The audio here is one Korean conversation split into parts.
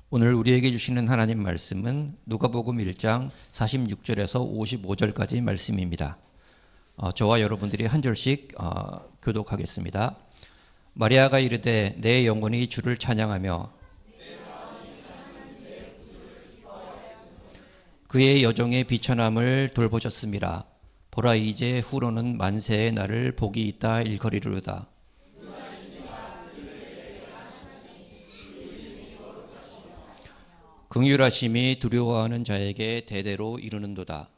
오늘 우리에게 주시는 하나님 말씀은 누가복음 1장 46절에서 55절까지 말씀입니다. 저와 여러분들이 한 절씩 교독하겠습니다. 마리아가 이르되 내 영혼이 주를 찬양하며 그의 여종의 비천함을 돌보셨습니다. 보라 이제 후로는 만세의 날을 복이 있다 일거리로다. 긍휼하심이 두려워하는 자에게 대대로 이르는도다.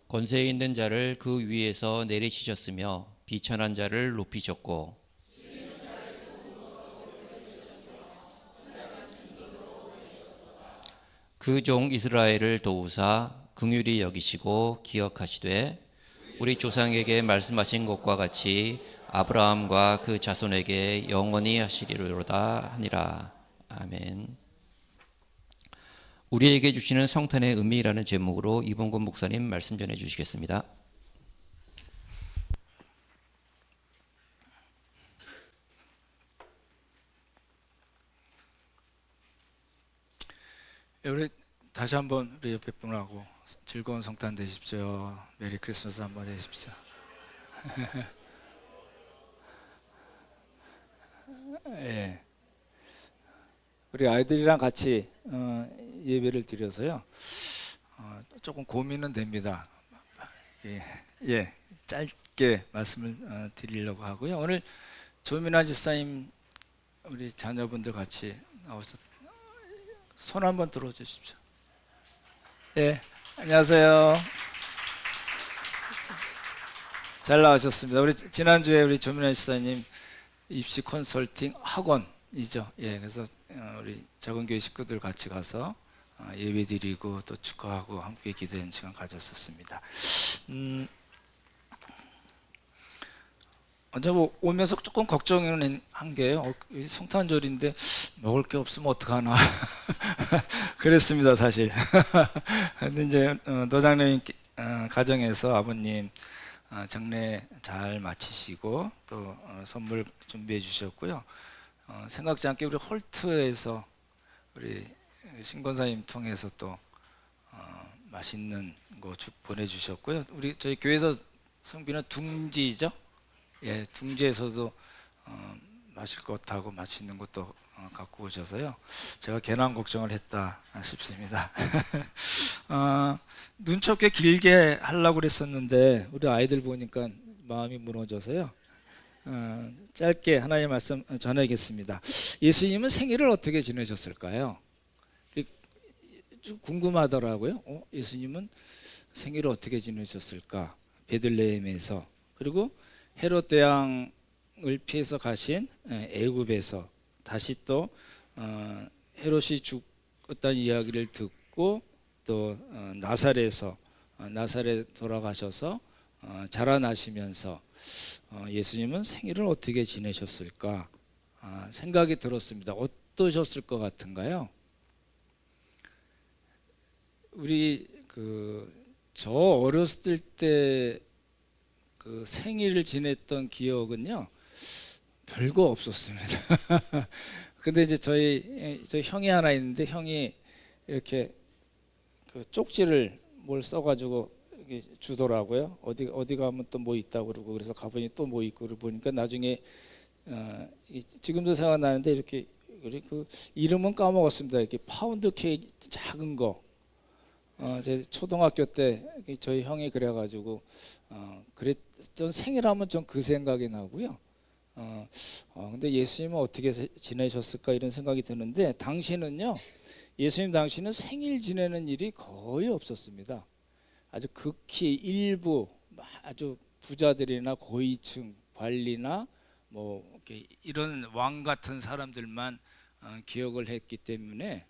권세 있는 자를 그 위에서 내리시셨으며 비천한 자를 높이셨고 그 종 이스라엘을 도우사 긍휼히 여기시고 기억하시되 우리 조상에게 말씀하신 것과 같이 아브라함과 그 자손에게 영원히 하시리로다 하니라. 아멘. 우리에게 주시는 성탄의 의미라는 제목으로 이봉건 목사님 말씀 전해 주시겠습니다. 우리 다시 한번 우리 옆에 분하고 즐거운 성탄 되십시오. 메리 크리스마스 한번 되십시오. 예. 우리 아이들이랑 같이 예배를 드려서요. 조금 고민은 됩니다. 예, 짧게 말씀을 드리려고 하고요. 오늘 조민아 집사님 우리 자녀분들 같이 나와서 손 한번 들어주십시오. 예, 안녕하세요. 잘 나오셨습니다. 우리 지난주에 우리 조민아 집사님 입시 컨설팅 학원이죠. 예, 그래서 우리 작은 교회 식구들 같이 가서 예배 드리고 또 축하하고 함께 기도하는 시간 가졌었습니다. 먼저 뭐 오면서 조금 걱정은 한 게 성탄절인데 먹을 게 없으면 어떡하나 그랬습니다 사실. 근데 이제 도장님 가정에서 아버님 장례 잘 마치시고 또 선물 준비해 주셨고요. 생각지 않게 우리 홀트에서 우리 신권사님 통해서 또 맛있는 거 보내주셨고요. 우리 저희 교회에서 성비는 둥지죠. 예, 둥지에서도 마실 것하고 맛있는 것도 갖고 오셔서요. 제가 괜한 걱정을 했다 싶습니다. 눈초게 길게 하려고 그랬었는데 우리 아이들 보니까 마음이 무너져서요. 짧게 하나님의 말씀 전하겠습니다. 예수님은 생일을 어떻게 지내셨을까요? 좀 궁금하더라고요. 예수님은 생일을 어떻게 지내셨을까? 베들레헴에서, 그리고 헤롯 대왕을 피해서 가신 애굽에서 다시 또 헤롯이 죽었다는 이야기를 듣고 또 나사렛 돌아가셔서 자라나시면서 예수님은 생일을 어떻게 지내셨을까 생각이 들었습니다. 어떠셨을 것 같은가요? 우리 저 어렸을 때 그 생일을 지냈던 기억은요 별거 없었습니다. 근데 이제 저희 형이 하나 있는데 형이 이렇게 그 쪽지를 뭘 써가지고 주더라고요. 어디 가면 또 뭐 있다고 그러고, 그래서 가보니 또 뭐 있고 그러고 보니까 나중에 지금도 생각나는데 이렇게 그 이름은 까먹었습니다. 이렇게 파운드 케이크 작은 거. 제 초등학교 때 저희 형이 그래가지고 그랬던 생일하면 전 그 생각이 나고요. 근데 예수님은 어떻게 지내셨을까 이런 생각이 드는데, 당시는요 예수님 당시는 생일 지내는 일이 거의 없었습니다. 아주 극히 일부 아주 부자들이나 고위층 관리나 뭐 이런 왕 같은 사람들만 기억을 했기 때문에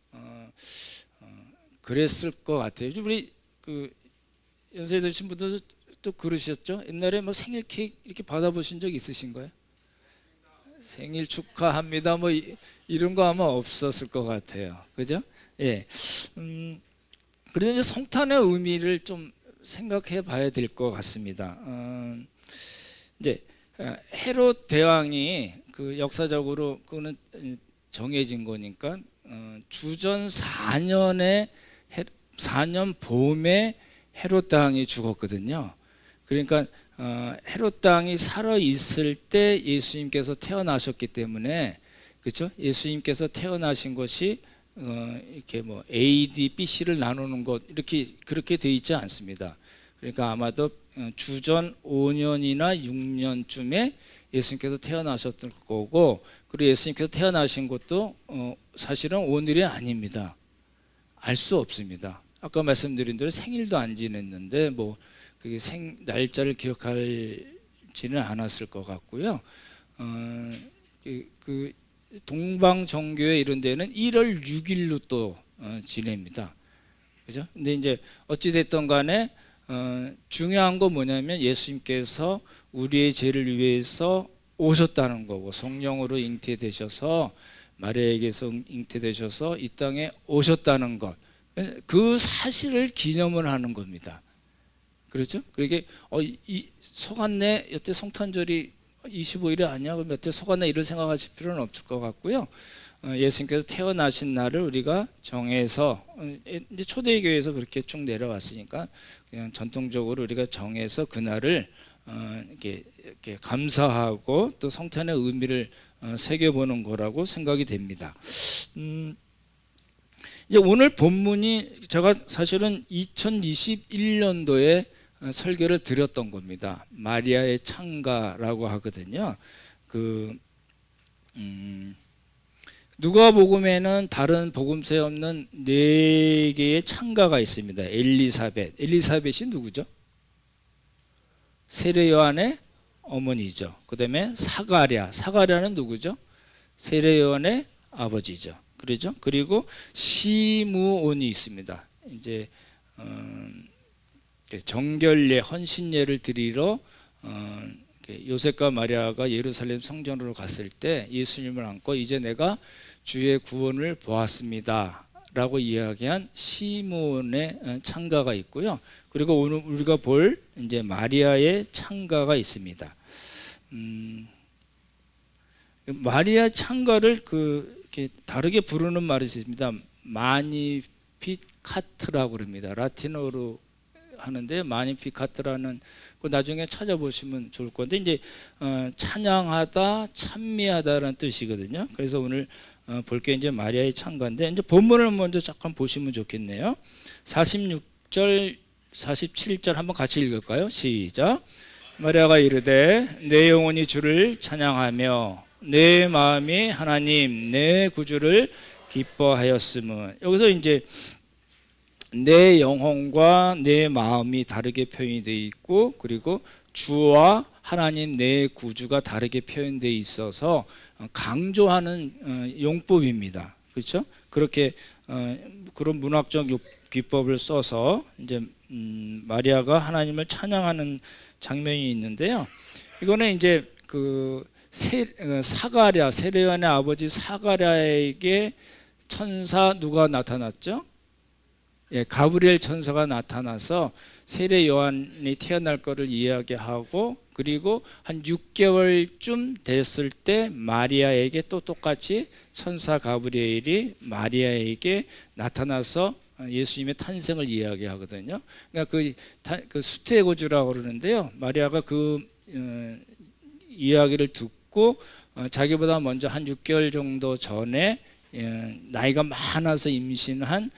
그랬을 것 같아요. 우리 연세 드신 분들도 또 그러셨죠? 옛날에 뭐 생일 케이크 이렇게 받아보신 적 있으신가요? 생일 축하합니다 뭐 이런 거 아마 없었을 것 같아요. 그죠? 예. 그래서 이제 성탄의 의미를 좀 생각해 봐야 될 것 같습니다. 이제 헤롯 대왕이 그 역사적으로 그거는 정해진 거니까 주전 4년에 4년 봄에 헤롯 왕이 죽었거든요. 그러니까 헤롯 왕이 살아 있을 때 예수님께서 태어나셨기 때문에, 그렇죠? 예수님께서 태어나신 것이 이렇게 뭐 AD, BC를 나누는 것 이렇게 그렇게 돼 있지 않습니다. 그러니까 아마도 주전 5년이나 6년쯤에 예수님께서 태어나셨을 거고, 그리고 예수님께서 태어나신 것도 사실은 오늘이 아닙니다. 알 수 없습니다. 아까 말씀드린 대로 생일도 안 지냈는데 뭐 그게 날짜를 기억하지는 않았을 것 같고요. 그 동방 정교회 이런 데는 1월 6일로 또 지냅니다. 그죠? 근데 이제 어찌 됐든 간에 중요한 건 뭐냐면 예수님께서 우리의 죄를 위해서 오셨다는 거고, 성령으로 잉태되셔서 마리아에게서 잉태되셔서 이 땅에 오셨다는 것, 그 사실을 기념을 하는 겁니다. 그렇죠? 그게 이 속았네, 여태 성탄절이 25일이 아니야, 그럼 여태 속았네 이런 생각하실 필요는 없을 것 같고요. 예수님께서 태어나신 날을 우리가 정해서, 이제 초대교회에서 그렇게 쭉 내려왔으니까 그냥 전통적으로 우리가 정해서 그날을 이렇게 감사하고 또 성탄의 의미를 새겨보는 거라고 생각이 됩니다. 이제 오늘 본문이 제가 사실은 2021년도에 설교를 드렸던 겁니다. 마리아의 창가라고 하거든요. 누가복음에는 다른 복음서에 없는 4개의 창가가 있습니다. 엘리사벳이 누구죠? 세례 요한의 어머니죠. 그 다음에 사가랴는 누구죠? 세례 요한의 아버지죠. 그렇죠? 그리고 시므온이 있습니다. 이제 정결례, 헌신례를 드리러 요셉과 마리아가 예루살렘 성전으로 갔을 때 예수님을 안고 이제 내가 주의 구원을 보았습니다 라고 이야기한 시므온의 창가가 있고요. 그리고 오늘 우리가 볼 이제 마리아의 창가가 있습니다. 마리아 창가를 이렇게 다르게 부르는 말이 있습니다. 마니피카트라고 그럽니다. 라틴어로 하는데 마니피카트라는 거 나중에 찾아보시면 좋을 건데, 이제 찬양하다, 찬미하다라는 뜻이거든요. 그래서 오늘 볼 게 이제 마리아의 창가인데, 이제 본문을 먼저 잠깐 보시면 좋겠네요. 46절, 47절 한번 같이 읽을까요? 시작. 마리아가 이르되 내 영혼이 주를 찬양하며 내 마음이 하나님 내 구주를 기뻐하였음은, 여기서 이제 내 영혼과 내 마음이 다르게 표현이 되어 있고, 그리고 주와 하나님 내 구주가 다르게 표현되어 있어서 강조하는 용법입니다. 그렇죠? 그렇게 그런 문학적 기법을 써서 이제 마리아가 하나님을 찬양하는 장면이 있는데요. 이거는 이제 사가랴, 세례 요한의 아버지 사가랴에게 천사 누가 나타났죠? 가브리엘 천사가 나타나서 세례 요한이 태어날 것을 이야기하고, 그리고 한 6개월쯤 됐을 때 마리아에게 또 똑같이 천사 가브리엘이 마리아에게 나타나서 예수님의 탄생을 이야기하거든요. 그러니까 그 수태고주라고 그러는데요. 마리아가 그 이야기를 듣고 자기보다 먼저 한 6개월 정도 전에 나이가 많아서 임신한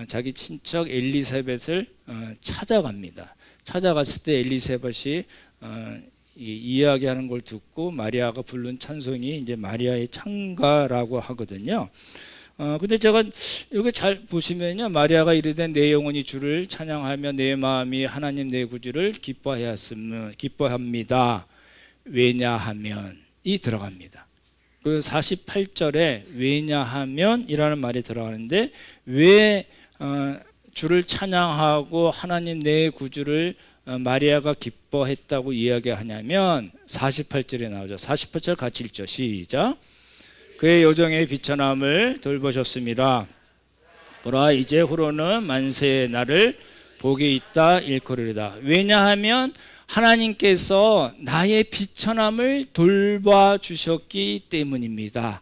자기 친척 엘리사벳을 찾아갑니다. 찾아갔을 때 엘리사벳이 이야기하는 걸 듣고 마리아가 부른 찬송이 이제 마리아의 창가라고 하거든요. 근데 제가 여기 잘 보시면요, 마리아가 이르되 내 영혼이 주를 찬양하며 내 마음이 하나님 내 구주를 기뻐합니다. 왜냐하면 이 들어갑니다. 그 48절에 왜냐하면이라는 말이 들어가는데, 왜 주를 찬양하고 하나님 내 구주를 마리아가 기뻐했다고 이야기하냐면 48절에 나오죠. 48절 같이 읽죠. 시작. 그의 여정의 비천함을 돌보셨습니다. 보라 이제 후로는 만세의 날을 복이 있다 일컬으리다. 왜냐하면 하나님께서 나의 비천함을 돌봐주셨기 때문입니다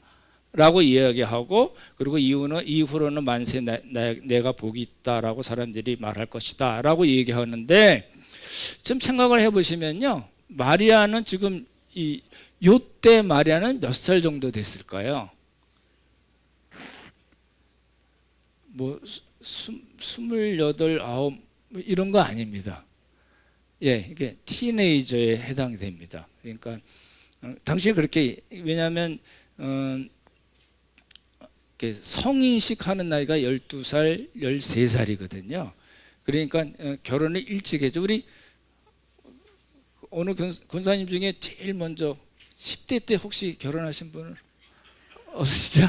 라고 이야기하고, 그리고 이후로는 만세 내가 복이 있다라고 사람들이 말할 것이다 라고 얘기하는데, 좀 생각을 해보시면요, 마리아는 지금 요때 마리아는 몇 살 정도 됐을까요? 뭐 28, 9 이런 거 아닙니다. 예, 이게 티네이저에 해당이 됩니다. 그러니까 당시에 그렇게, 왜냐하면 성인식 하는 나이가 12살, 13살이거든요. 그러니까 결혼을 일찍 했죠. 우리 어느 권사님 중에 제일 먼저 10대 때 혹시 결혼하신 분은 없으시죠?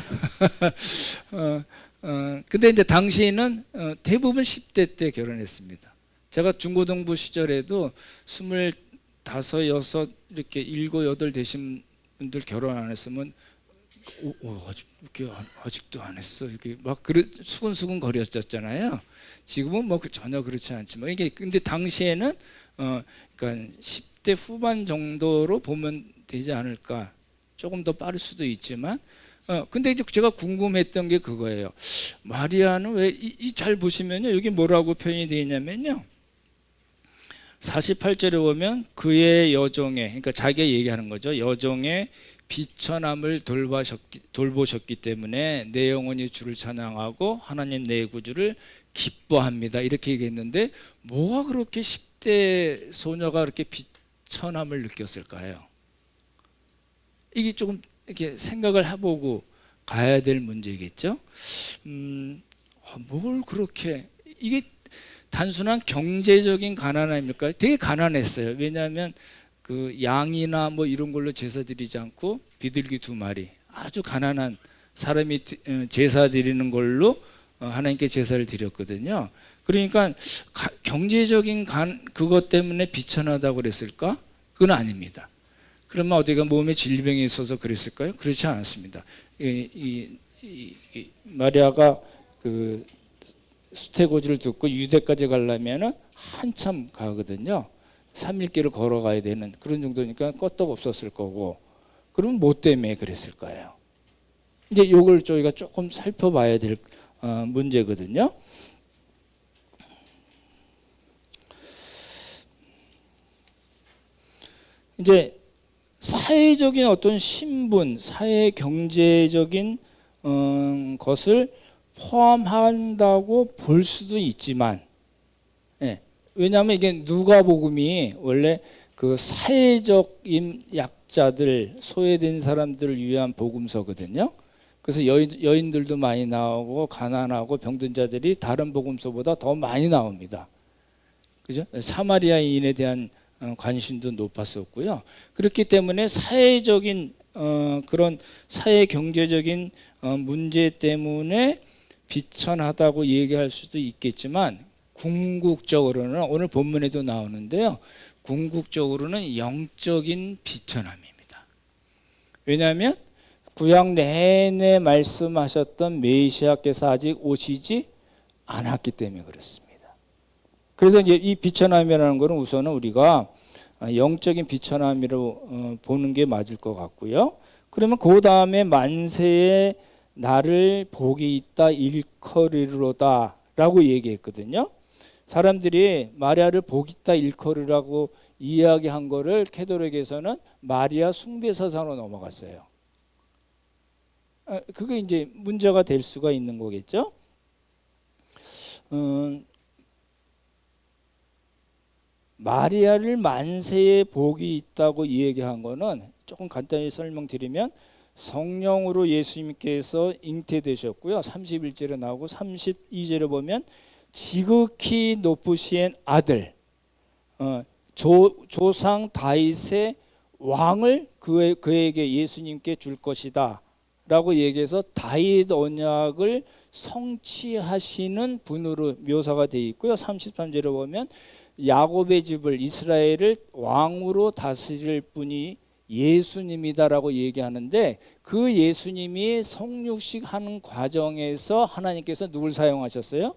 근데 이제 당시에는 대부분 10대 때 결혼했습니다. 제가 중고등부 시절에도 25, 6 이렇게 7, 8 되신 분들 결혼 안 했으면 아직도 안 했어 이렇게 막 수근수근 거렸었잖아요. 지금은 뭐 전혀 그렇지 않지만, 이게 근데 당시에는 그러니까 10대 후반 정도로 보면 되지 않을까. 조금 더 빠를 수도 있지만, 근데 이제 제가 궁금했던 게 그거예요. 마리아는 왜 잘 보시면요, 여기 뭐라고 표현이 되어 있냐면요, 48절에 보면 그의 여종의, 그러니까 자기가 얘기하는 거죠. 여종의 비천함을 돌보셨기 때문에 내 영혼이 주를 찬양하고 하나님 내 구주를 기뻐합니다 이렇게 얘기했는데, 뭐가 그렇게 10대 소녀가 그렇게 비천함을 느꼈을까요? 이게 조금 이렇게 생각을 해보고 가야 될 문제겠죠. 뭘 그렇게, 이게 단순한 경제적인 가난 아닙니까? 되게 가난했어요. 왜냐하면 그 양이나 뭐 이런 걸로 제사 드리지 않고 비둘기 2마리, 아주 가난한 사람이 제사 드리는 걸로 하나님께 제사를 드렸거든요. 그러니까 경제적인 그것 때문에 비천하다고 그랬을까? 그건 아닙니다. 그러면 어디가 몸에 질병이 있어서 그랬을까요? 그렇지 않았습니다. 마리아가 그 수태고지를 듣고 유대까지 가려면은 한참 가거든요. 3일길을 걸어가야 되는 그런 정도니까 껐떡 없었을 거고, 그럼 뭐 때문에 그랬을까요? 이제 이걸 저희가 조금 살펴봐야 될 문제거든요. 이제 사회적인 어떤 신분, 사회 경제적인 것을 포함한다고 볼 수도 있지만, 예, 왜냐하면 이게 누가복음이 원래 그 사회적인 약자들, 소외된 사람들을 위한 복음서거든요. 그래서 여인들도 많이 나오고 가난하고 병든 자들이 다른 복음서보다 더 많이 나옵니다. 그죠? 사마리아인에 대한 관심도 높았었고요. 그렇기 때문에 사회적인 그런 사회 경제적인 문제 때문에 비천하다고 얘기할 수도 있겠지만, 궁극적으로는 오늘 본문에도 나오는데요, 궁극적으로는 영적인 비천함입니다. 왜냐하면 구약 내내 말씀하셨던 메시아께서 아직 오시지 않았기 때문에 그렇습니다. 그래서 이제 이 비천함이라는 것은 우선은 우리가 영적인 비천함이라고 보는 게 맞을 것 같고요. 그러면 그 다음에 만세에 나를 복이 있다 일컬이로다 라고 얘기했거든요. 사람들이 마리아를 복 있다 일컬이라고 이야기한 거를 캐톨릭에서는 마리아 숭배사상으로 넘어갔어요. 그게 이제 문제가 될 수가 있는 거겠죠. 마리아를 만세에 복이 있다고 얘기한 거는 조금 간단히 설명드리면, 성령으로 예수님께서 잉태되셨고요. 31절에 나오고 32절에 보면 지극히 높으신 아들, 조상 다윗의 왕을 그에게 예수님께 줄 것이다 라고 얘기해서 다윗 언약을 성취하시는 분으로 묘사가 되어 있고요. 33절에 보면 야곱의 집을, 이스라엘을 왕으로 다스릴 분이 예수님이다라고 얘기하는데, 그 예수님이 성육식 하는 과정에서 하나님께서 누굴 사용하셨어요?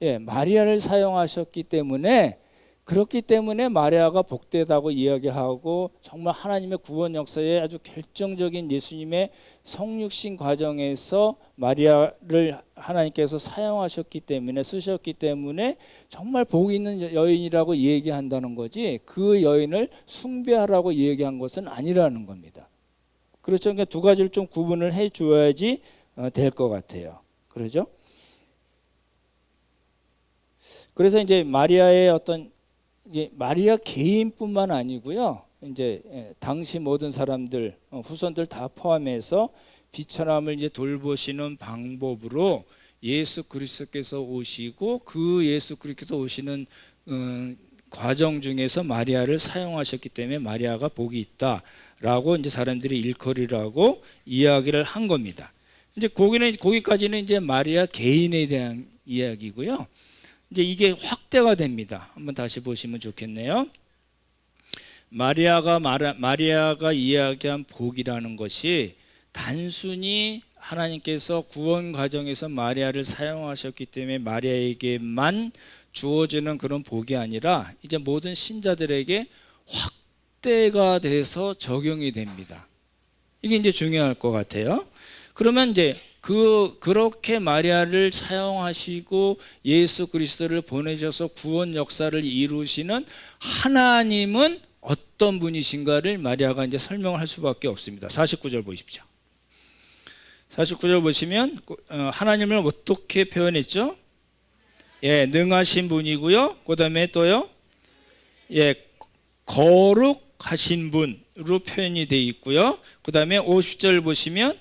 예, 마리아를 사용하셨기 때문에 그렇기 때문에 마리아가 복되다고 이야기하고 정말 하나님의 구원 역사에 아주 결정적인 예수님의 성육신 과정에서 마리아를 하나님께서 사용하셨기 때문에 쓰셨기 때문에 정말 복 있는 여인이라고 얘기한다는 거지 그 여인을 숭배하라고 얘기한 것은 아니라는 겁니다. 그렇죠. 그러니까 두 가지를 좀 구분을 해 줘야지 될 것 같아요. 그러죠? 그래서 이제 마리아의 어떤 이제 마리아 개인뿐만 아니고요. 이제 당시 모든 사람들 후손들 다 포함해서 비천함을 이제 돌보시는 방법으로 예수 그리스도께서 오시고 그 예수 그리스도께서 오시는 과정 중에서 마리아를 사용하셨기 때문에 마리아가 복이 있다라고 이제 사람들이 일컬이라고 이야기를 한 겁니다. 이제 거기까지는 이제 마리아 개인에 대한 이야기고요. 이제 이게 확대가 됩니다. 한번 다시 보시면 좋겠네요. 마리아가 이야기한 복이라는 것이 단순히 하나님께서 구원 과정에서 마리아를 사용하셨기 때문에 마리아에게만 주어지는 그런 복이 아니라 이제 모든 신자들에게 확대가 돼서 적용이 됩니다. 이게 이제 중요할 것 같아요. 그러면 이제 그렇게 마리아를 사용하시고 예수 그리스도를 보내셔서 구원 역사를 이루시는 하나님은 어떤 분이신가를 마리아가 이제 설명을 할 수밖에 없습니다. 49절 보십시오. 49절 보시면 하나님을 어떻게 표현했죠? 예, 능하신 분이고요. 그다음에 또요. 예, 거룩하신 분으로 표현이 되어 있고요. 그다음에 50절 보시면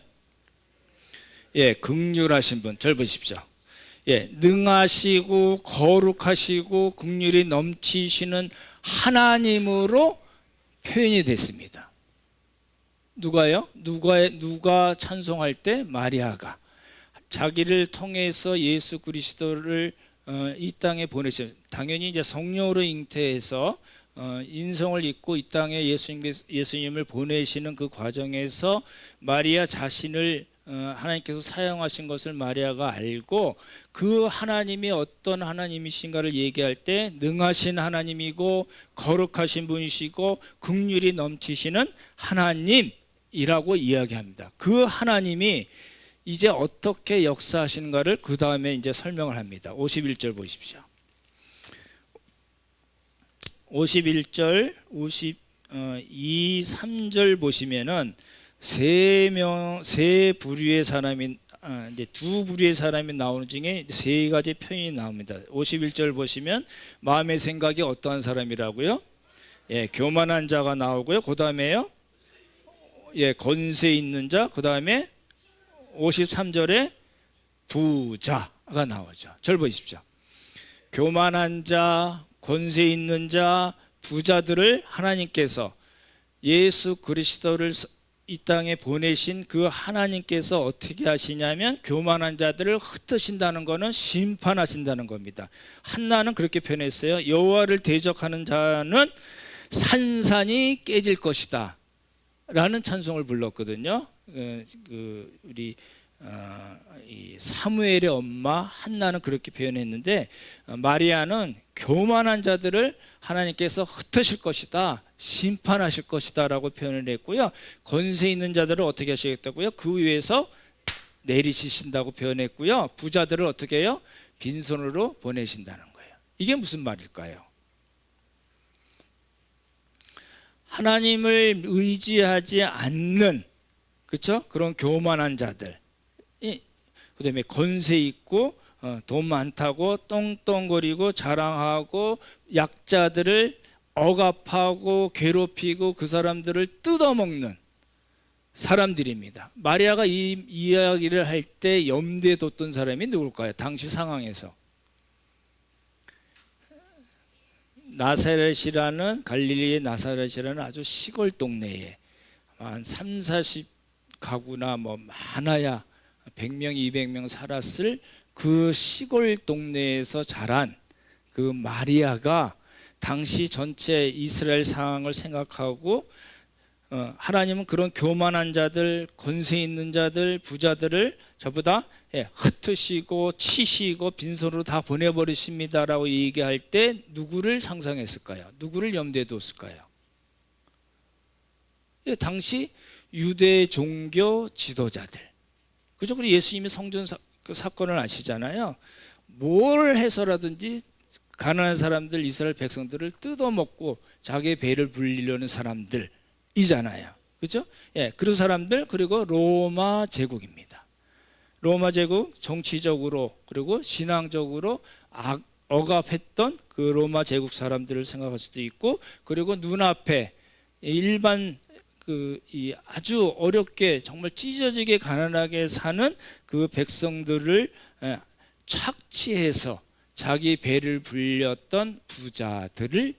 예, 긍휼하신 분. 절 보십시오. 예, 능하시고 거룩하시고 긍휼이 넘치시는 하나님으로 표현이 됐습니다. 누가요? 누가 찬송할 때? 마리아가 자기를 통해서 예수 그리스도를 이 땅에 보내셨. 당연히 이제 성령으로 잉태해서 인성을 입고 이 땅에 예수님을 보내시는 그 과정에서 마리아 자신을 하나님께서 사용하신 것을 마리아가 알고 그 하나님이 어떤 하나님이신가를 얘기할 때 능하신 하나님이고 거룩하신 분이시고 긍휼이 넘치시는 하나님이라고 이야기합니다. 그 하나님이 이제 어떻게 역사하시는가를 그 다음에 이제 설명을 합니다. 51절 보십시오. 51절, 52, 3절 보시면은 세 부류의 사람이 이제 두 부류의 사람이 나오는 중에 세 가지 표현이 나옵니다. 51절 보시면 마음의 생각이 어떠한 사람이라고요? 예, 교만한 자가 나오고요. 그다음에요. 예, 권세 있는 자. 그다음에 53절에 부자가 나오죠. 절 보십시오. 교만한 자, 권세 있는 자, 부자들을 하나님께서 예수 그리스도를 이 땅에 보내신 그 하나님께서 어떻게 하시냐면 교만한 자들을 흩으신다는 것은 심판하신다는 겁니다. 한나는 그렇게 표현했어요. 여호와를 대적하는 자는 산산이 깨질 것이다 라는 찬송을 불렀거든요. 우리 이 사무엘의 엄마 한나는 그렇게 표현했는데 마리아는 교만한 자들을 하나님께서 흩으실 것이다, 심판하실 것이다 라고 표현을 했고요. 권세 있는 자들을 어떻게 하시겠다고요? 그 위에서 내리시신다고 표현했고요. 부자들을 어떻게 해요? 빈손으로 보내신다는 거예요. 이게 무슨 말일까요? 하나님을 의지하지 않는, 그렇죠? 그런 교만한 자들, 그다음에 권세 있고 돈 많다고 똥똥거리고 자랑하고 약자들을 억압하고 괴롭히고 그 사람들을 뜯어먹는 사람들입니다. 마리아가 이 이야기를 할 때 염두에 뒀던 사람이 누굴까요? 당시 상황에서 나사렛이라는 갈릴리의 나사렛이라는 아주 시골 동네에 한 3, 40 가구나 뭐 많아야 100명, 200명 살았을 그 시골 동네에서 자란 그 마리아가 당시 전체 이스라엘 상황을 생각하고 하나님은 그런 교만한 자들, 권세 있는 자들, 부자들을 전부 다 흩으시고 치시고 빈손으로 다 보내버리십니다라고 얘기할 때 누구를 상상했을까요? 누구를 염두에 뒀을까요? 당시 유대 종교 지도자들, 그죠? 그리고 예수님이 성전 그 사건을 아시잖아요. 뭘 해서라든지 가난한 사람들, 이스라엘 백성들을 뜯어먹고 자기의 배를 불리려는 사람들이잖아요. 그죠? 그런 사람들, 그리고 로마 제국입니다. 로마 제국 정치적으로 그리고 신앙적으로 억압했던 그 로마 제국 사람들을 생각할 수도 있고, 그리고 눈앞에 일반 이 아주 어렵게 정말 찢어지게 가난하게 사는 그 백성들을 착취해서 자기 배를 불렸던 부자들을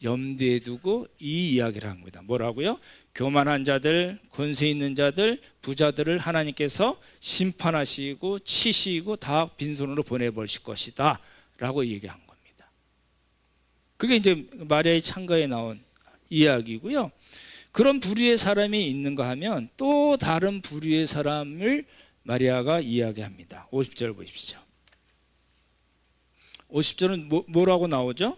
염두에 두고 이 이야기를 한 겁니다. 뭐라고요? 교만한 자들, 권세 있는 자들, 부자들을 하나님께서 심판하시고 치시고 다 빈손으로 보내버리실 것이다 라고 얘기한 겁니다. 그게 이제 마리아의 창가에 나온 이야기고요. 그런 부류의 사람이 있는가 하면 또 다른 부류의 사람을 마리아가 이야기합니다. 50절 보십시오. 50절은 뭐라고 나오죠?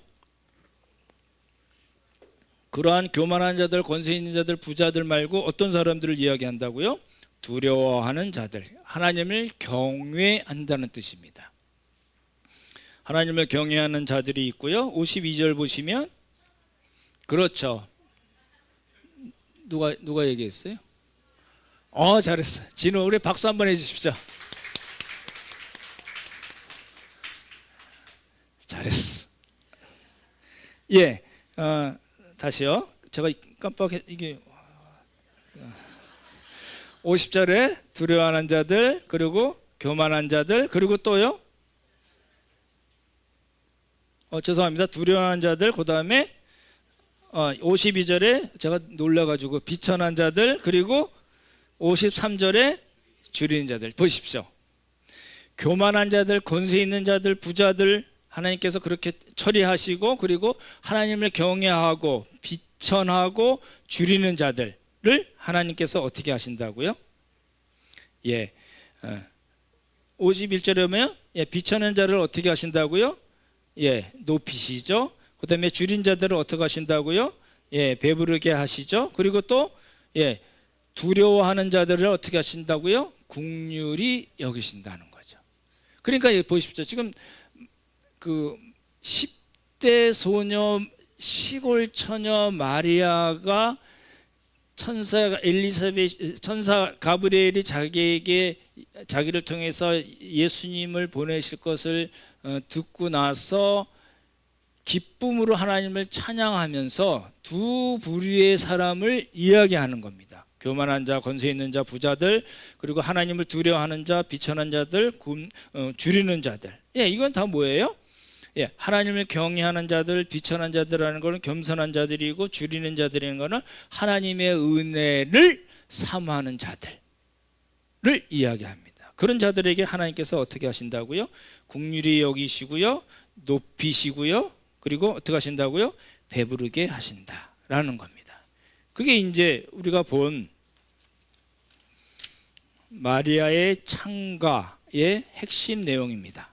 그러한 교만한 자들, 권세 있는 자들, 부자들 말고 어떤 사람들을 이야기한다고요? 두려워하는 자들, 하나님을 경외한다는 뜻입니다. 하나님을 경외하는 자들이 있고요. 52절 보시면, 그렇죠, 누가 얘기했어요? 잘했어. 진우, 우리 박수 한번 해주십시오. 잘했어. 다시요. 제가 이게 50절에 두려워하는 자들, 그리고 교만한 자들, 그리고 또요. 죄송합니다. 두려워하는 자들, 그 다음에 52절에 제가 놀라가지고 비천한 자들, 그리고 53절에 줄이는 자들. 보십시오. 교만한 자들, 권세 있는 자들, 부자들 하나님께서 그렇게 처리하시고, 그리고 하나님을 경외하고 비천하고 줄이는 자들을 하나님께서 어떻게 하신다고요? 51절에 보면 비천한 자를 어떻게 하신다고요? 높이시죠. 그 다음에 줄인 자들을 어떻게 하신다고요? 배부르게 하시죠. 그리고 또 두려워하는 자들을 어떻게 하신다고요? 긍휼히 여기신다는 거죠. 그러니까 보십시오. 지금 그 10대 소녀, 시골 처녀 마리아가 천사 가브리엘이 자기를 통해서 예수님을 보내실 것을 듣고 나서 기쁨으로 하나님을 찬양하면서 두 부류의 사람을 이야기하는 겁니다. 교만한 자, 권세 있는 자, 부자들, 그리고 하나님을 두려워하는 자, 비천한 자들, 줄이는 자들. 이건 다 뭐예요? 하나님을 경외하는 자들, 비천한 자들이라는 것은 겸손한 자들이고, 줄이는 자들이라는 것은 하나님의 은혜를 사모하는 자들을 이야기합니다. 그런 자들에게 하나님께서 어떻게 하신다고요? 긍휼히 여기시고요, 높이시고요, 그리고 어떻게 하신다고요? 배부르게 하신다라는 겁니다. 그게 이제 우리가 본 마리아의 창가의 핵심 내용입니다.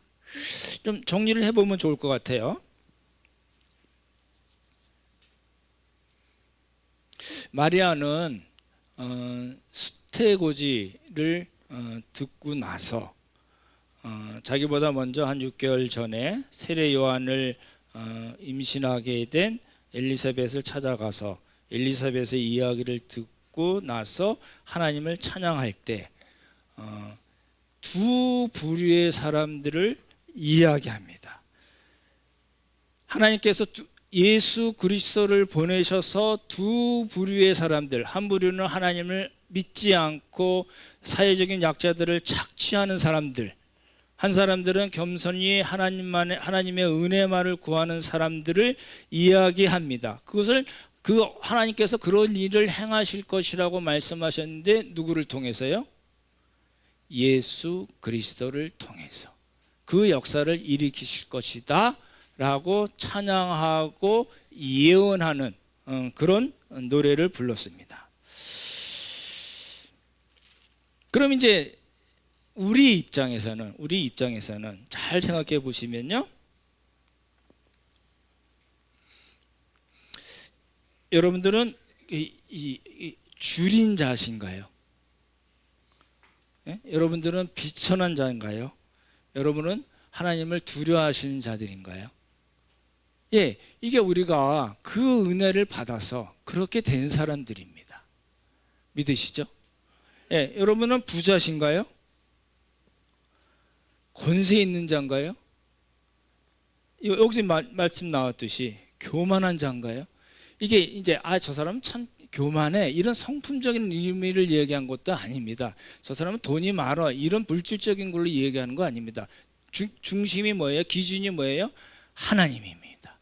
좀 정리를 해보면 좋을 것 같아요. 마리아는 수태고지를 듣고 나서 자기보다 먼저 한 6개월 전에 세례 요한을 임신하게 된 엘리사벳을 찾아가서 엘리사벳의 이야기를 듣고 나서 하나님을 찬양할 때 두 부류의 사람들을 이야기합니다. 하나님께서 예수 그리스도를 보내셔서 두 부류의 사람들, 한 부류는 하나님을 믿지 않고 사회적인 약자들을 착취하는 사람들, 한 사람들은 겸손히 하나님의 은혜만을 구하는 사람들을 이야기합니다. 그것을 하나님께서 그런 일을 행하실 것이라고 말씀하셨는데 누구를 통해서요? 예수 그리스도를 통해서 그 역사를 일으키실 것이다 라고 찬양하고 예언하는 그런 노래를 불렀습니다. 그럼 이제 우리 입장에서는 잘 생각해 보시면요. 여러분들은 이 줄인 자신가요? 예? 여러분들은 비천한 자인가요? 여러분은 하나님을 두려워하시는 자들인가요? 예, 이게 우리가 그 은혜를 받아서 그렇게 된 사람들입니다. 믿으시죠? 예, 여러분은 부자신가요? 권세 있는 자인가요? 여기서 말씀 나왔듯이 교만한 자인가요? 이게 이제 저 사람은 참 교만해 이런 성품적인 의미를 얘기한 것도 아닙니다. 저 사람은 돈이 많아 이런 물질적인 걸로 얘기하는 거 아닙니다. 중심이 뭐예요? 기준이 뭐예요? 하나님입니다.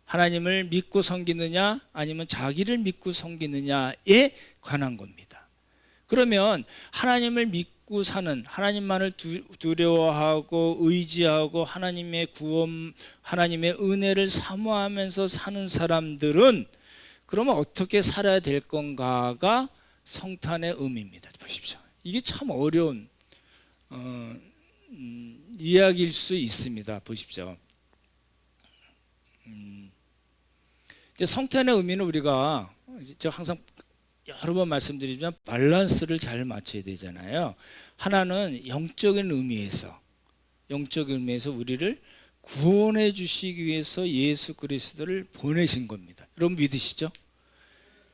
하나님을 믿고 섬기느냐 아니면 자기를 믿고 섬기느냐에 관한 겁니다. 그러면 하나님을 믿고 사는, 하나님만을 두려워하고 의지하고 하나님의 구원, 하나님의 은혜를 사모하면서 사는 사람들은 그러면 어떻게 살아야 될 건가가 성탄의 의미입니다. 보십시오. 이게 참 어려운 이야기일 수 있습니다. 보십시오. 성탄의 의미는 우리가 제가 항상 여러 번 말씀드리지만 밸런스를 잘 맞춰야 되잖아요. 하나는 영적인 의미에서 우리를 구원해 주시기 위해서 예수 그리스도를 보내신 겁니다. 여러분 믿으시죠?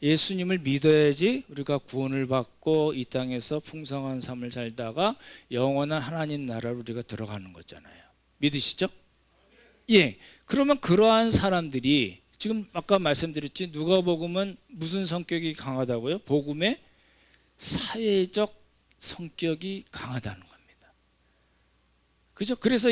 예수님을 믿어야지 우리가 구원을 받고 이 땅에서 풍성한 삶을 살다가 영원한 하나님 나라로 우리가 들어가는 거잖아요. 믿으시죠? 예. 그러면 그러한 사람들이 지금 아까 말씀드렸지 누가복음은 무슨 성격이 강하다고요? 복음의 사회적 성격이 강하다는 겁니다. 그죠? 그래서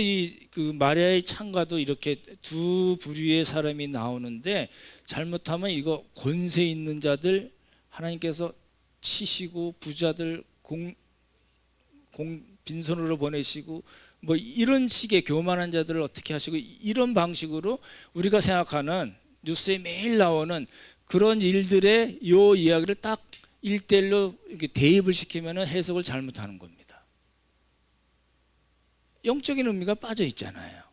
그 마리아의 창가도 이렇게 두 부류의 사람이 나오는데 잘못하면 이거 권세 있는 자들 하나님께서 치시고 부자들 빈손으로 보내시고 뭐 이런 식의 교만한 자들을 어떻게 하시고 이런 방식으로 우리가 생각하는 뉴스에 매일 나오는 그런 일들의 요 이야기를 딱 1대1로 이렇게 대입을 시키면 해석을 잘못하는 겁니다. 영적인 의미가 빠져 있잖아요.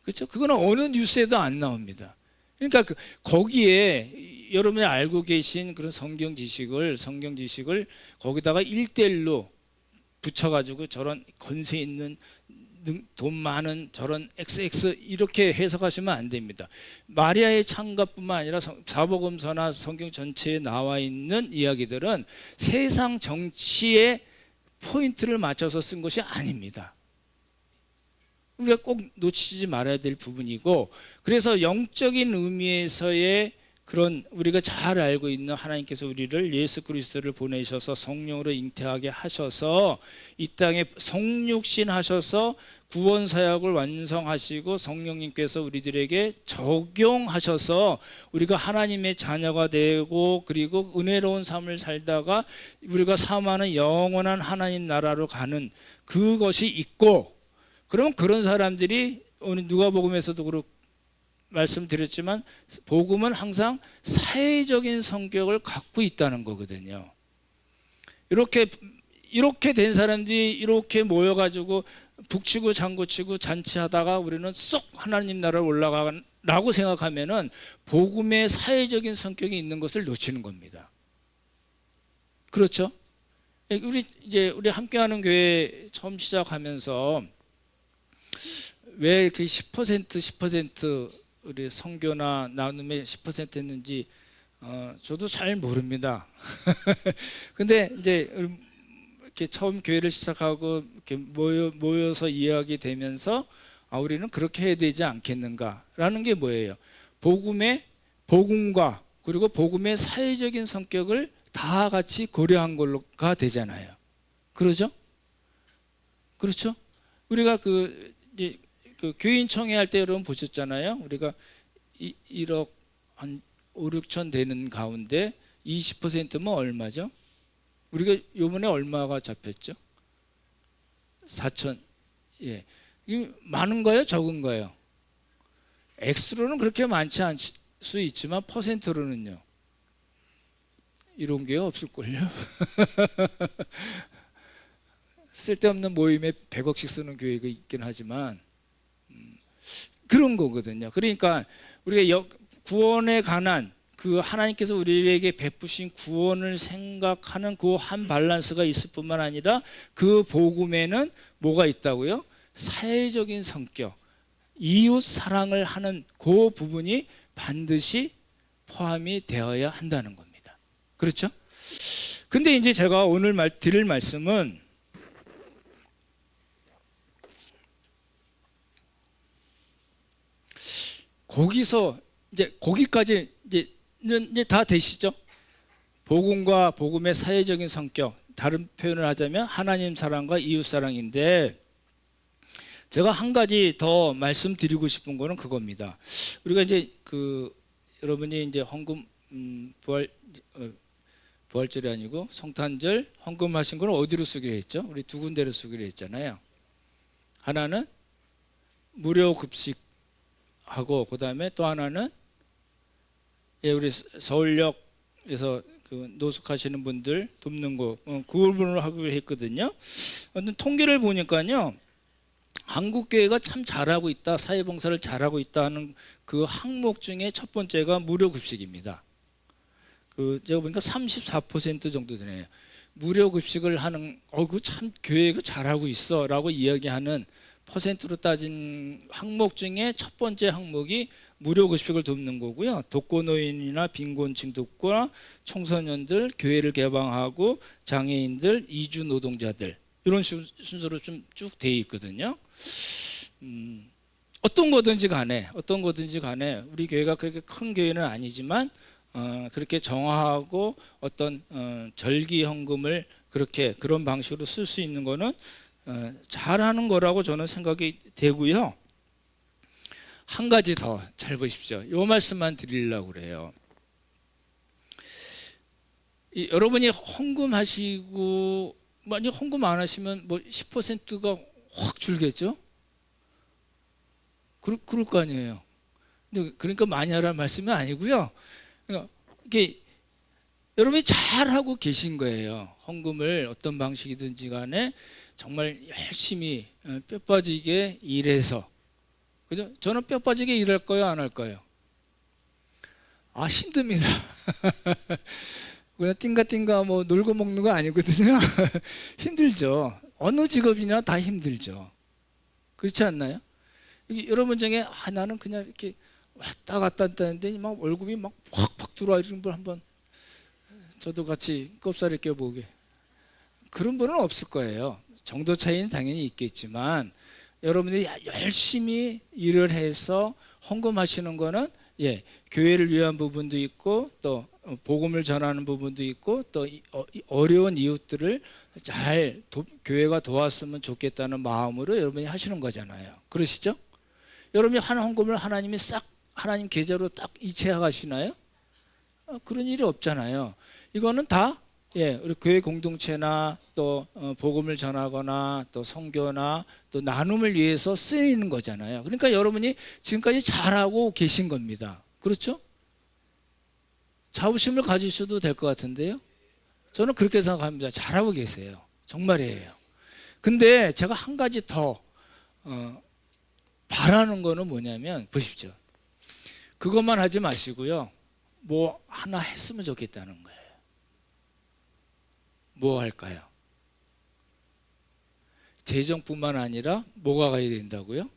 그렇죠? 그거는 어느 뉴스에도 안 나옵니다. 그러니까 거기에 여러분이 알고 계신 그런 성경 지식을 거기다가 1대1로 붙여가지고 저런 권세 있는 돈 많은 저런 XX 이렇게 해석하시면 안 됩니다. 마리아의 창가뿐만 아니라 사복음서나 성경 전체에 나와 있는 이야기들은 세상 정치에 포인트를 맞춰서 쓴 것이 아닙니다. 우리가 꼭 놓치지 말아야 될 부분이고, 그래서 영적인 의미에서의 그런 우리가 잘 알고 있는 하나님께서 우리를 예수 그리스도를 보내셔서 성령으로 잉태하게 하셔서 이 땅에 성육신 하셔서 구원 사역을 완성하시고 성령님께서 우리들에게 적용하셔서 우리가 하나님의 자녀가 되고 그리고 은혜로운 삶을 살다가 우리가 사모하는 영원한 하나님 나라로 가는 그것이 있고, 그러면 그런 사람들이 오늘 누가복음에서도 그렇고 말씀드렸지만 복음은 항상 사회적인 성격을 갖고 있다는 거거든요. 이렇게 된 사람들이 이렇게 모여가지고 북치고 장구치고 잔치하다가 우리는 쏙 하나님 나라로 올라가라고 생각하면은 복음의 사회적인 성격이 있는 것을 놓치는 겁니다. 그렇죠? 우리 함께하는 교회 처음 시작하면서 왜 그 10% 우리 선교나 나눔의 10% 했는지 저도 잘 모릅니다. 근데 이제 이렇게 처음 교회를 시작하고 이렇게 모여서 이야기되면서 우리는 그렇게 해야 되지 않겠는가라는 게 뭐예요? 복음과 그리고 복음의 사회적인 성격을 다 같이 고려한 걸로가 되잖아요. 그러죠? 그렇죠? 우리가 이제 그 교인총회 할 때 여러분 보셨잖아요. 우리가 1억 한 5, 6천 되는 가운데 20%면 얼마죠? 우리가 요번에 얼마가 잡혔죠? 4천. 예. 이게 많은 거예요? 적은 거예요? X로는 그렇게 많지 않을 수 있지만 퍼센트로는요. 이런 게 없을걸요. 쓸데없는 모임에 100억씩 쓰는 교회가 있긴 하지만 그런 거거든요. 그러니까 우리가 구원에 관한 그 하나님께서 우리에게 베푸신 구원을 생각하는 그 한 밸런스가 있을 뿐만 아니라 그 복음에는 뭐가 있다고요? 사회적인 성격, 이웃 사랑을 하는 그 부분이 반드시 포함이 되어야 한다는 겁니다. 그렇죠? 근데 이제 제가 오늘 드릴 말씀은 거기서 이제 거기까지 이제 다 되시죠? 복음과 복음의 사회적인 성격, 다른 표현을 하자면 하나님 사랑과 이웃 사랑인데, 제가 한 가지 더 말씀드리고 싶은 거는 그겁니다. 우리가 이제 여러분이 이제 헌금 부활절이 아니고 성탄절 헌금하신 거는 어디로 쓰기로 했죠? 우리 두 군데로 쓰기로 했잖아요. 하나는 무료 급식하고 그다음에 또 하나는 우리 서울역에서 노숙하시는 분들 돕는 거 그걸 하기로 했거든요. 근데 통계를 보니까요, 한국 교회가 참 잘하고 있다, 사회봉사를 잘하고 있다 하는 그 항목 중에 첫 번째가 무료 급식입니다. 제가 보니까 34% 정도 되네요. 무료 급식을 하는, 그 참 교회가 잘하고 있어라고 이야기하는 퍼센트로 따진 항목 중에 첫 번째 항목이 무료 급식을 돕는 거고요. 독거노인이나 빈곤층 돕거나 청소년들, 교회를 개방하고 장애인들, 이주 노동자들, 이런 순서로 좀 쭉 돼 있거든요. 어떤 거든지 간에 우리 교회가 그렇게 큰 교회는 아니지만 그렇게 정화하고 어떤 절기 헌금을 그런 방식으로 쓸 수 있는 거는 잘하는 거라고 저는 생각이 되고요. 한 가지 더 잘 보십시오. 이 말씀만 드리려고 그래요. 여러분이 헌금하시고 만약 헌금 안 하시면 뭐 10%가 확 줄겠죠? 그럴 거 아니에요. 근데 그러니까 많이 하라는 말씀은 아니고요. 그러니까 이게 여러분이 잘하고 계신 거예요. 헌금을 어떤 방식이든지 간에 정말 열심히 뼈 빠지게 일해서, 그죠? 저는 뼈 빠지게 일할 거예요, 안 할까요? 힘듭니다. 그냥 띵가띵가 뭐 놀고 먹는 거 아니거든요. 힘들죠. 어느 직업이나 다 힘들죠. 그렇지 않나요? 여러분 중에 나는 그냥 이렇게 왔다 갔다 한다는데 막 월급이 막 확 들어와 이런 분 한번 저도 같이 꼽사리 껴보게. 그런 분은 없을 거예요. 정도 차이는 당연히 있겠지만 여러분들이 열심히 일을 해서 헌금하시는 거는 교회를 위한 부분도 있고 또 복음을 전하는 부분도 있고 또 어려운 이웃들을 잘 교회가 도왔으면 좋겠다는 마음으로 여러분이 하시는 거잖아요. 그러시죠? 여러분이 한 헌금을 하나님이 싹 하나님 계좌로 딱 이체하시나요? 그런 일이 없잖아요. 이거는 다 우리 교회 공동체나 또 복음을 전하거나 또 선교나 또 나눔을 위해서 쓰이는 거잖아요. 그러니까 여러분이 지금까지 잘하고 계신 겁니다. 그렇죠? 자부심을 가지셔도 될 것 같은데요. 저는 그렇게 생각합니다. 잘하고 계세요. 정말이에요. 근데 제가 한 가지 더 바라는 거는 뭐냐면 보십시오. 그것만 하지 마시고요. 뭐 하나 했으면 좋겠다는 거예요. 뭐 할까요? 재정뿐만 아니라 뭐가 가야 된다고요?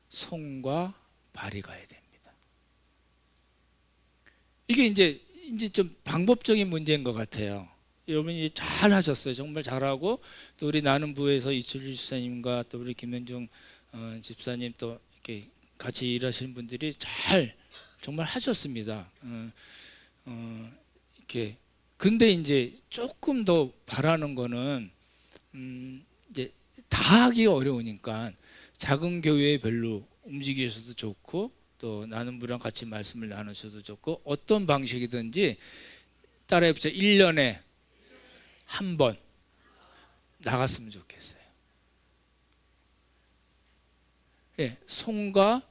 손과 발이 가야 됩니다. 이게 이제 좀 방법적인 문제인 것 같아요. 여러분이 잘 하셨어요. 정말 잘하고 또 우리 나눔부에서 이철주 집사님과 또 우리 김현중 집사님 또 이렇게 같이 일하시는 분들이 정말 하셨습니다. 이렇게 근데 이제 조금 더 바라는 거는 이제 다 하기 어려우니까 작은 교회별로 움직이셔도 좋고 또 나눔부랑 같이 말씀을 나누셔도 좋고 어떤 방식이든지 따라해 보세요. 1년에 한 번 나갔으면 좋겠어요. 손과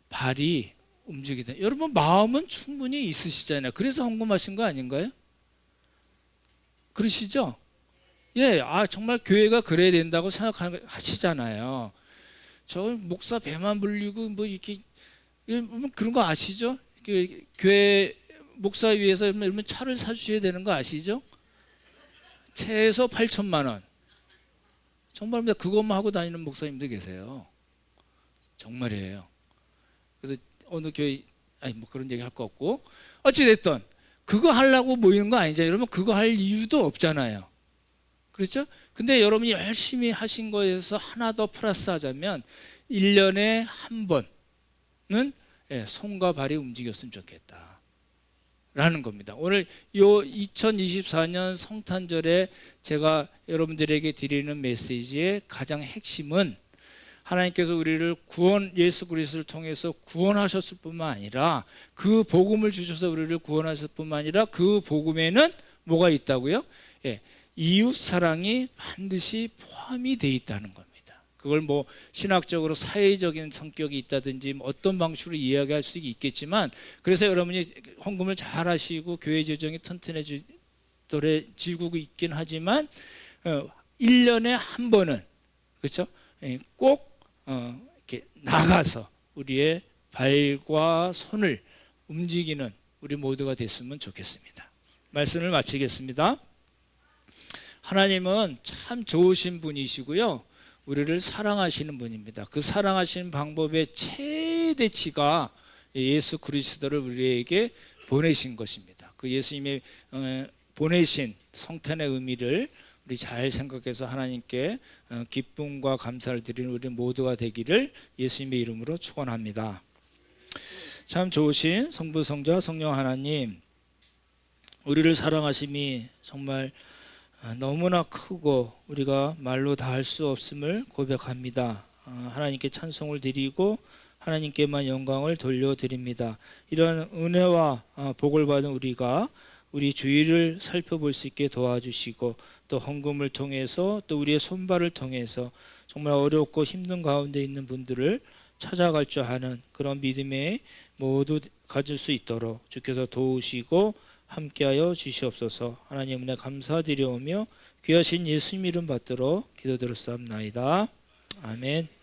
발이 움직이다. 여러분 마음은 충분히 있으시잖아요. 그래서 헌금하신 거 아닌가요? 그러시죠? 예, 정말 교회가 그래야 된다고 생각하시잖아요. 저 목사 배만 불리고 뭐 이렇게 그런 거 아시죠? 교회 목사 위해서 이러면 차를 사주셔야 되는 거 아시죠? 최소 8천만 원. 정말입니다. 그것만 하고 다니는 목사님도 계세요. 정말이에요. 그래서 어느 교회 뭐 그런 얘기 할 거 없고 어찌 됐든 그거 하려고 모이는 거 아니죠. 여러분 그거 할 이유도 없잖아요. 그렇죠? 근데 여러분이 열심히 하신 거에서 하나 더 플러스 하자면 1년에 한 번은 손과 발이 움직였으면 좋겠다 라는 겁니다. 오늘 요 2024년 성탄절에 제가 여러분들에게 드리는 메시지의 가장 핵심은 하나님께서 우리를 예수 그리스도를 통해서 구원하셨을 뿐만 아니라 그 복음을 주셔서 우리를 구원하셨을 뿐만 아니라 그 복음에는 뭐가 있다고요? 이웃 사랑이 반드시 포함이 되어 있다는 겁니다. 그걸 뭐 신학적으로 사회적인 성격이 있다든지 어떤 방식으로 이야기할 수 있겠지만, 그래서 여러분이 헌금을 잘 하시고 교회 재정이 튼튼해지고 있긴 하지만 1년에 한 번은 그렇죠? 꼭 이렇게 나가서 우리의 발과 손을 움직이는 우리 모두가 됐으면 좋겠습니다. 말씀을 마치겠습니다. 하나님은 참 좋으신 분이시고요, 우리를 사랑하시는 분입니다. 그 사랑하시는 방법의 최대치가 예수 그리스도를 우리에게 보내신 것입니다. 그 예수님의 보내신 성탄의 의미를 우리 잘 생각해서 하나님께 기쁨과 감사를 드리는 우리 모두가 되기를 예수님의 이름으로 축원합니다. 참 좋으신 성부 성자 성령 하나님, 우리를 사랑하심이 정말 너무나 크고 우리가 말로 다 할 수 없음을 고백합니다. 하나님께 찬송을 드리고 하나님께만 영광을 돌려드립니다. 이런 은혜와 복을 받은 우리가 우리 주위를 살펴볼 수 있게 도와주시고, 또 헌금을 통해서 또 우리의 손발을 통해서 정말 어렵고 힘든 가운데 있는 분들을 찾아갈 줄 아는 그런 믿음에 모두 가질 수 있도록 주께서 도우시고 함께하여 주시옵소서. 하나님 은혜 감사드리오며 귀하신 예수님 이름 받들어 기도드렸사옵나이다. 아멘.